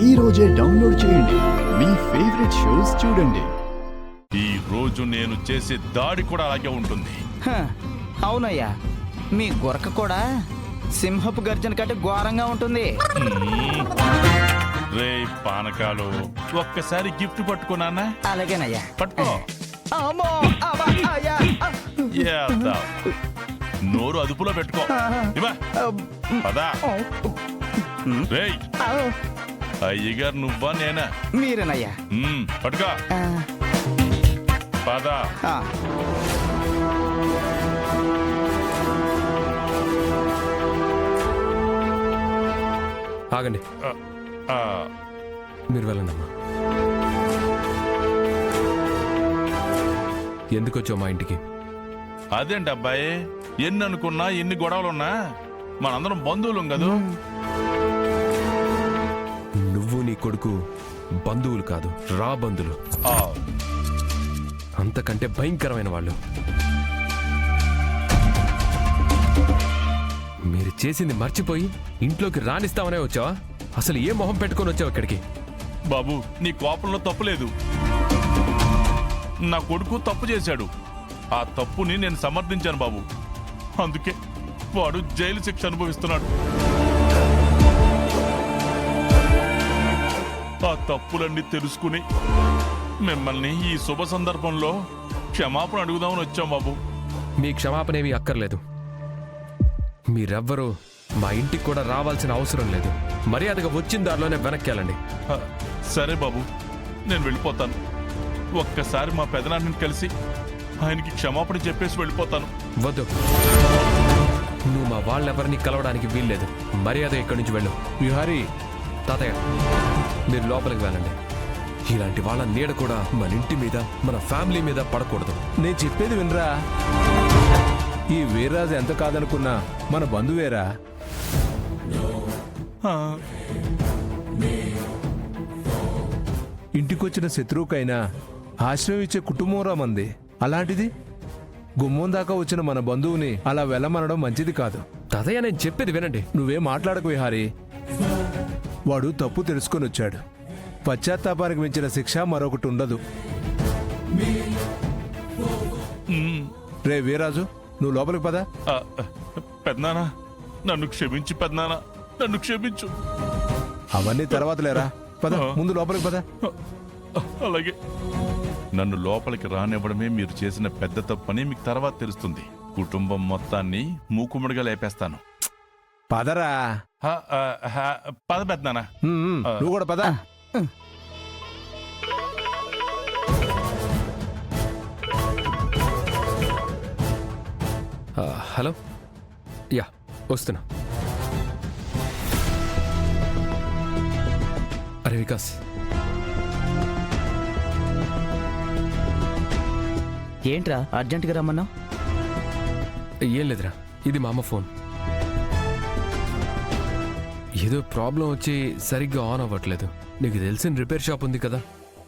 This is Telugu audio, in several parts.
ఈ రోజే డౌన్లోడ్ చేయండి. మీ ఫేవరెట్ షోస్ చూడండి. ఈ రోజు నేను చేసే దాడి కూడా అలాగే ఉంటుంది. అవునయ్యా, మీ గురక కూడా సింహపు గర్జన కంటే ఘోరంగా ఉంటుంది. రే పానకాలు, ఒక్కసారి గిఫ్ట్ పట్టుకున్నానా? అలాగేనయ్యా. పట్టుకో. నోరు అదుపులో పెట్టుకో. పదా రేయ్, అయ్యగారు నువ్వా నేనా? మీరేనయ్యా. పట్టుకో. పదా. ఆగండి, మీరు వెళ్ళండి అమ్మా. ఎందుకు వచ్చావు మా ఇంటికి? అదేంటి అబ్బాయి, ఎన్ని అనుకున్నా ఎన్ని గొడవలున్నా మనందరం బంధువులం కదా. నువ్వు నీ కొడుకు బంధువులు కాదు, రా బంధువులు. అంతకంటే భయంకరమైన వాళ్ళు. మీరు చేసింది మర్చిపోయి ఇంట్లోకి రానిస్తామనే వచ్చావా? అసలు ఏ మొహం పెట్టుకొని వచ్చావు ఇక్కడికి? బాబు, నీ కోపంలో తప్పు లేదు. నా కొడుకు తప్పు చేశాడు. ఆ తప్పుని నేను సమర్థించాను బాబు. అందుకే వాడు జైలు శిక్ష అనుభవిస్తున్నాడు. ఆ తప్పులన్నీ తెలుసుకుని మిమ్మల్ని ఈ శుభ సందర్భంలో క్షమాపణ అడుగుదామని వచ్చాం బాబు. మీ క్షమాపణేమీ అక్కర్లేదు. మీరెవ్వరూ మా ఇంటికి కూడా రావాల్సిన అవసరం లేదు. మర్యాదగా వచ్చిన దారిలోనే వెనక్కి వెళ్ళండి. సరే బాబు, నేను వెళ్ళిపోతాను. ఒక్కసారి మా పెదనాన్నని కలిసి ఆయనకి క్షమాపణ చెప్పేసి వెళ్ళిపోతాను. వద్దు, నువ్వు మా వాళ్ళెవరిని కలవడానికి వీల్లేదు. మర్యాద ఇక్కడి నుంచి వెళ్ళు. విహారీ, తాతయ్య మీరు లోపలికి వెళ్ళండి. ఇలాంటి వాళ్ళ నీడ కూడా మన ఇంటి మీద, మన ఫ్యామిలీ మీద పడకూడదు. నేను చెప్పేది వినరా. ఈ వీర్రాజు ఎంత కాదనుకున్నా మన బంధువేరా. ఇంటికొచ్చిన శత్రువుకైనా ఆశ్రయం ఇచ్చే కుటుంబంరా మంది. అలాంటిది గుమ్మం దాకా వచ్చిన మన బంధువుని అలా వెళ్ళమనడం మంచిది కాదు. తాతయ్య నేను చెప్పేది వినండి. నువ్వేం మాట్లాడకు విహారీ. వాడు తప్పు తెలుసుకొని వచ్చాడు. పశ్చాత్తాపానికి మించిన శిక్ష మరొకటి ఉండదు. రే వీరాజు, నువ్వు లోపలికి పదా. పెద్దనానా, నన్ను క్షమించు పెద్దనానా, నన్ను క్షమించు. అవన్నీ తర్వాత లేరా, పద ముందు లోపలికి పదా. అలాగే. నన్ను లోపలికి రానివ్వడమే మీరు చేసిన పెద్ద తప్పని మీకు తర్వాత తెలుస్తుంది. కుటుంబం మొత్తాన్ని మూకుముడిగా లేపేస్తాను. పదరా. పద పెద్దనానా. నువ్వు కూడా పదా. హలో, యా వస్తున్నా. అరే వికాస్, ఏంట్రా అర్జెంటుగా రమ్మన్నావు? ఏం లేదురా, ఇది మా అమ్మ ఫోన్. ఏదో ప్రాబ్లం వచ్చి సరిగ్గా ఆన్ అవ్వట్లేదు. నీకు తెలిసిన రిపేర్ షాప్ ఉంది కదా?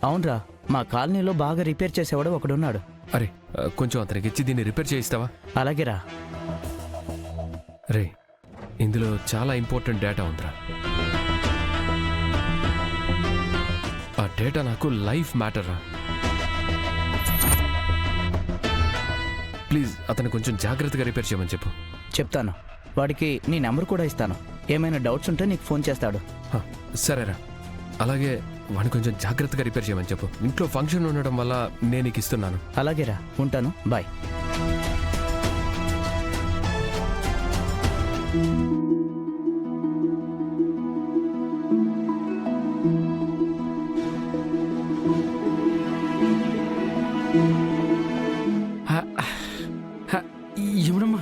అవునరా, మా కాలనీలో బాగా రిపేర్ చేసేవాడు ఒకడున్నాడు. అరే కొంచెం అతనికి ఇచ్చి దీన్ని రిపేర్ చేయిస్తావా? అలాగేరా. రే, ఇందులో చాలా ఇంపార్టెంట్ డేటా ఉందిరా. ఆ డేటా నాకు లైఫ్ మ్యాటర్ రా. ప్లీజ్ అతను కొంచెం జాగ్రత్తగా రిపేర్ చేయమని చెప్పు. చెప్తాను. వాడికి నీ నెంబర్ కూడా ఇస్తాను. ఏమైనా డౌట్స్ ఉంటే నీకు ఫోన్ చేస్తాడు. సరేరా. అలాగే వాడిని కొంచెం జాగ్రత్తగా రిపేర్ చేయమని చెప్పు. ఇంట్లో ఫంక్షన్ ఉండడం వల్ల నేను నీకు ఇస్తున్నాను. అలాగేరా, ఉంటాను. బాయ్. ఎవడమ్మా?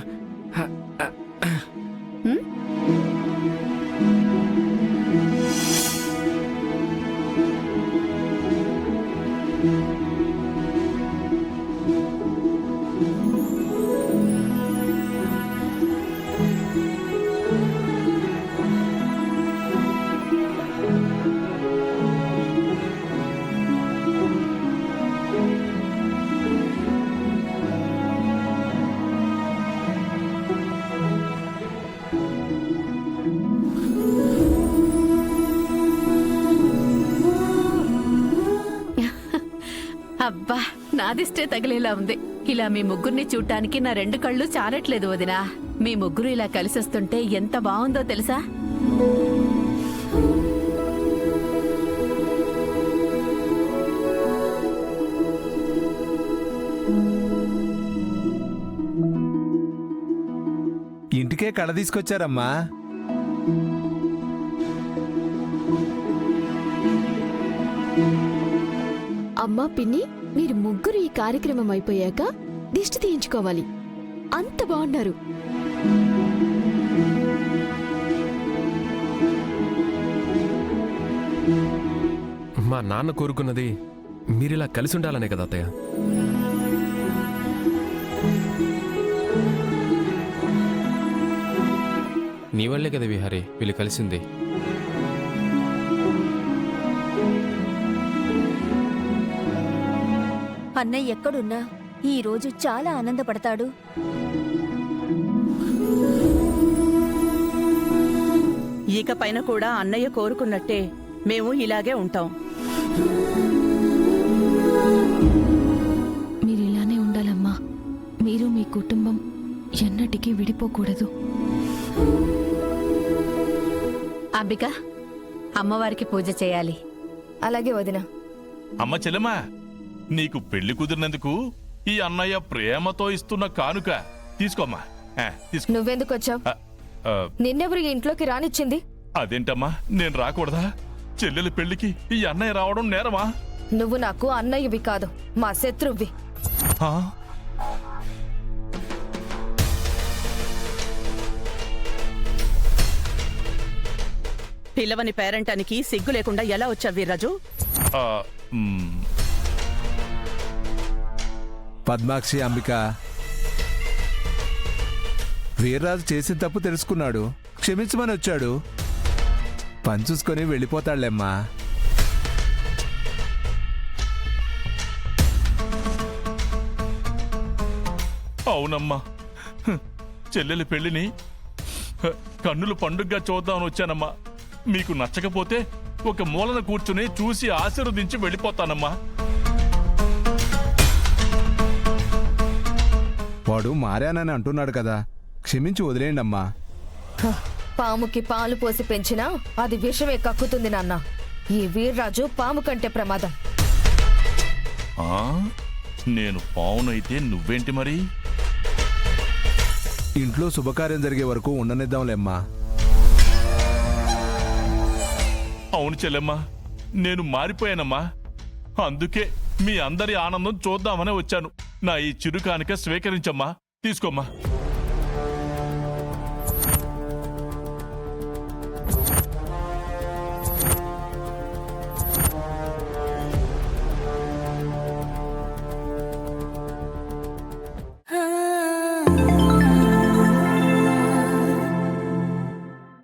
అబ్బా నాదిష్టే తగిలేలా ఉంది. ఇలా మీ ముగ్గురిని చూడ్డానికి నా 2 కళ్ళు చాలట్లేదు వదినా. మీ ముగ్గురు ఇలా కలిసొస్తుంటే ఎంత బాగుందో తెలుసా? ఇంటికే కళ తీసుకొచ్చారమ్మా. అమ్మా పిన్ని, మీరు ముగ్గురు ఈ కార్యక్రమం అయిపోయాక దిష్టి తీయించుకోవాలి. అంత బాగున్నారు. మా నాన్న కోరుకున్నది మీరిలా కలిసి ఉండాలనే కదా అత్తయ్య. నీ వల్లే కదా విహారీ వీళ్ళు కలిసింది. అన్నయ్య ఎక్కడున్నా ఈ రోజు చాలా ఆనందపడతాడు. ఇక పైన కూడా అన్నయ్య కోరుకున్నట్టే మేము ఇలాగే ఉంటాం. మీరు ఇలానే ఉండాలమ్మా. మీరు మీ కుటుంబం ఎన్నటికీ విడిపోకూడదు. అంబిక, అమ్మవారికి పూజ చేయాలి. అలాగే వదినా. అమ్మ చెల్లెమ్మా, నీకు పెళ్లి కుదిరినందుకు ఈ అన్నయ్య ప్రేమతో ఇస్తున్న కానుక తీసుకోమ్మా. తీసుకో. నువ్వెందుకు వచ్చావు? ఆ, ఆ, నిన్నెవరు ఈ ఇంట్లోకి రానిచ్చింది? అదేంటమ్మా, నేను రాకూడదా? చెల్లెలి పెళ్లికి ఈ అన్నయ్య రావడం నేరమా? నువ్వు నాకు అన్నయ్యవి కాదు, మా శత్రువ్వి. ఆ? పిల్లవని పేరంటానికి సిగ్గు లేకుండా ఎలా వచ్చావు వీర్రాజు? ఆ, మ్, పద్మాక్షి, అంబిక, వీర్రాజు చేసిన తప్పు తెలుసుకున్నాడు, క్షమించమని వచ్చాడు. పని చూసుకొని వెళ్ళిపోతాడులేమ్మా. అవునమ్మా, చెల్లెలి పెళ్లిని కన్నుల పండుగగా చూద్దామని వచ్చానమ్మా. మీకు నచ్చకపోతే ఒక మూలన కూర్చుని చూసి ఆశీర్వదించి వెళ్ళిపోతానమ్మా. వాడు మారానని అంటున్నాడు కదా, క్షమించి వదిలేయండి అమ్మా. పాముకి పాలు పోసి పెంచినా అది విషమే కక్కుతుంది నాన్న. ఈ వీర్రాజు పాము కంటే ప్రమాదం. ఆ? నేను పావునైతే నువ్వేంటి మరి? ఇంట్లో శుభకార్యం జరిగే వరకు ఉండనిద్దాంలేమ్మా. అవును చెల్లెమ్మా, నేను మారిపోయానమ్మా. అందుకే మీ అందరి ఆనందం చూద్దామనే వచ్చాను. నా ఈ చిరుకానిక స్వీకరించమ్మా. తీసుకోమ్మా.